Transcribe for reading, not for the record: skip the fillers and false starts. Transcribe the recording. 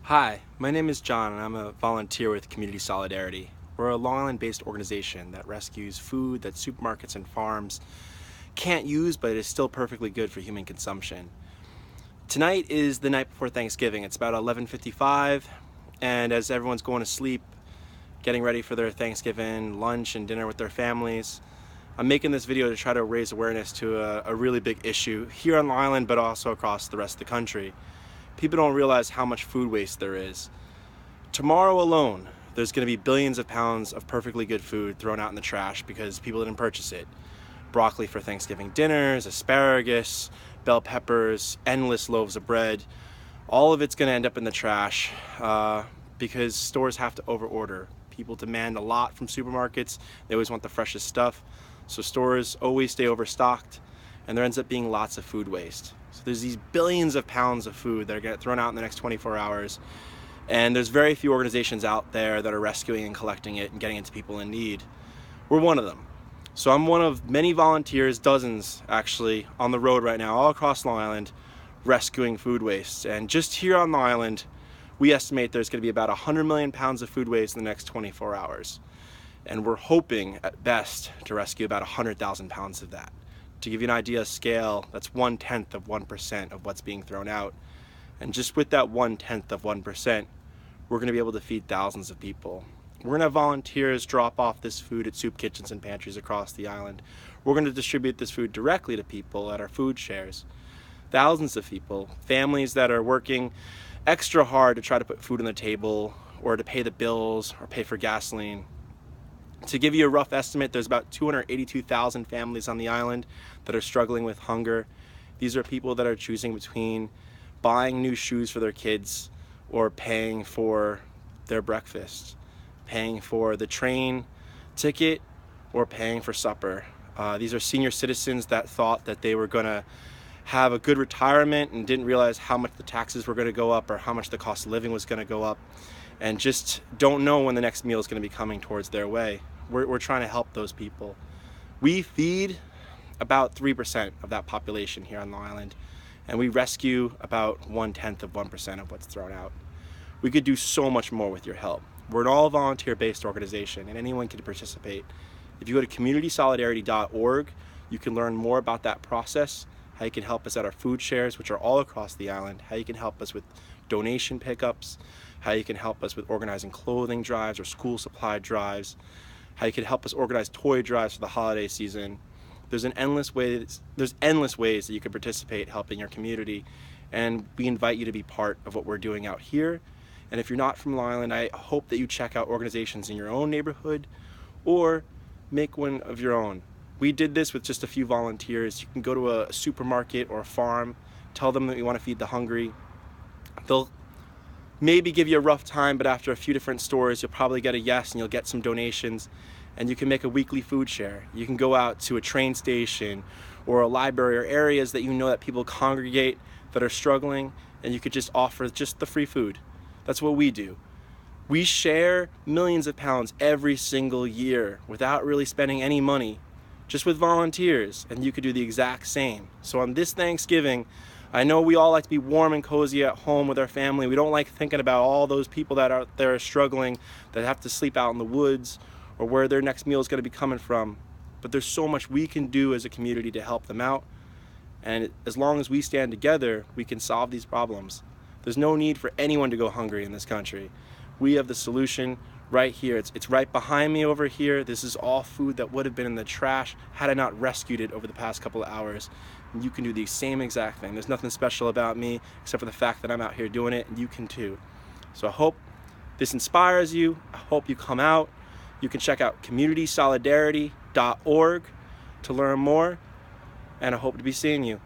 Hi, my name is John and I'm a volunteer with Community Solidarity. We're a Long Island-based organization that rescues food that supermarkets and farms can't use, but is still perfectly good for human consumption. Tonight is the night before Thanksgiving. It's about 11:55, and as everyone's going to sleep, getting ready for their Thanksgiving lunch and dinner with their families, I'm making this video to try to raise awareness to a really big issue here on Long Island, but also across the rest of the country. People don't realize how much food waste there is. Tomorrow alone, there's going to be billions of pounds of perfectly good food thrown out in the trash because people didn't purchase it. Broccoli for Thanksgiving dinners, asparagus, bell peppers, endless loaves of bread. All of it's going to end up in the trash because stores have to overorder. People demand a lot from supermarkets. They always want the freshest stuff. So stores always stay overstocked, and there ends up being lots of food waste. So there's these billions of pounds of food that are getting thrown out in the next 24 hours. And there's very few organizations out there that are rescuing and collecting it and getting it to people in need. We're one of them. So I'm one of many volunteers, dozens actually, on the road right now, all across Long Island, rescuing food waste. And just here on the island, we estimate there's going to be about 100 million pounds of food waste in the next 24 hours. And we're hoping, at best, to rescue about 100,000 pounds of that. To give you an idea of scale, that's 1/10 of 1% of what's being thrown out. And just with that 1/10 of 1%, we're going to be able to feed thousands of people. We're going to have volunteers drop off this food at soup kitchens and pantries across the island. We're going to distribute this food directly to people at our food shares. Thousands of people, families that are working extra hard to try to put food on the table or to pay the bills or pay for gasoline. To give you a rough estimate, there's about 282,000 families on the island that are struggling with hunger. These are people that are choosing between buying new shoes for their kids or paying for their breakfast, paying for the train ticket, or paying for supper. These are senior citizens that thought that they were going to have a good retirement and didn't realize how much the taxes were going to go up or how much the cost of living was going to go up, and just don't know when the next meal is going to be coming towards their way. We're trying to help those people. We feed about 3% of that population here on Long Island, and we rescue about 1/10 of 1% of what's thrown out. We could do so much more with your help. We're an all volunteer-based organization, and anyone can participate. If you go to communitysolidarity.org, you can learn more about that process, how you can help us at our food shares, which are all across the island, how you can help us with donation pickups, how you can help us with organizing clothing drives or school supply drives, how you can help us organize toy drives for the holiday season. There's endless ways that you can participate helping your community, and we invite you to be part of what we're doing out here. And if you're not from Long Island, I hope that you check out organizations in your own neighborhood or make one of your own. We did this with just a few volunteers. You can go to a supermarket or a farm, tell them that you want to feed the hungry. They'll maybe give you a rough time, but after a few different stores, you'll probably get a yes and you'll get some donations, and you can make a weekly food share. You can go out to a train station or a library or areas that you know that people congregate that are struggling, and you could just offer just the free food. That's what we do. We share millions of pounds every single year without really spending any money, just with volunteers, and you could do the exact same. So on this Thanksgiving, I know we all like to be warm and cozy at home with our family. We don't like thinking about all those people that are there struggling, that have to sleep out in the woods, or where their next meal is going to be coming from. But there's so much we can do as a community to help them out. And as long as we stand together, we can solve these problems. There's no need for anyone to go hungry in this country. We have the solution right here. It's right behind me over here. This is all food that would have been in the trash had I not rescued it over the past couple of hours. And you can do the same exact thing. There's nothing special about me except for the fact that I'm out here doing it, and you can too. So I hope this inspires you. I hope you come out. You can check out communitysolidarity.org to learn more, and I hope to be seeing you.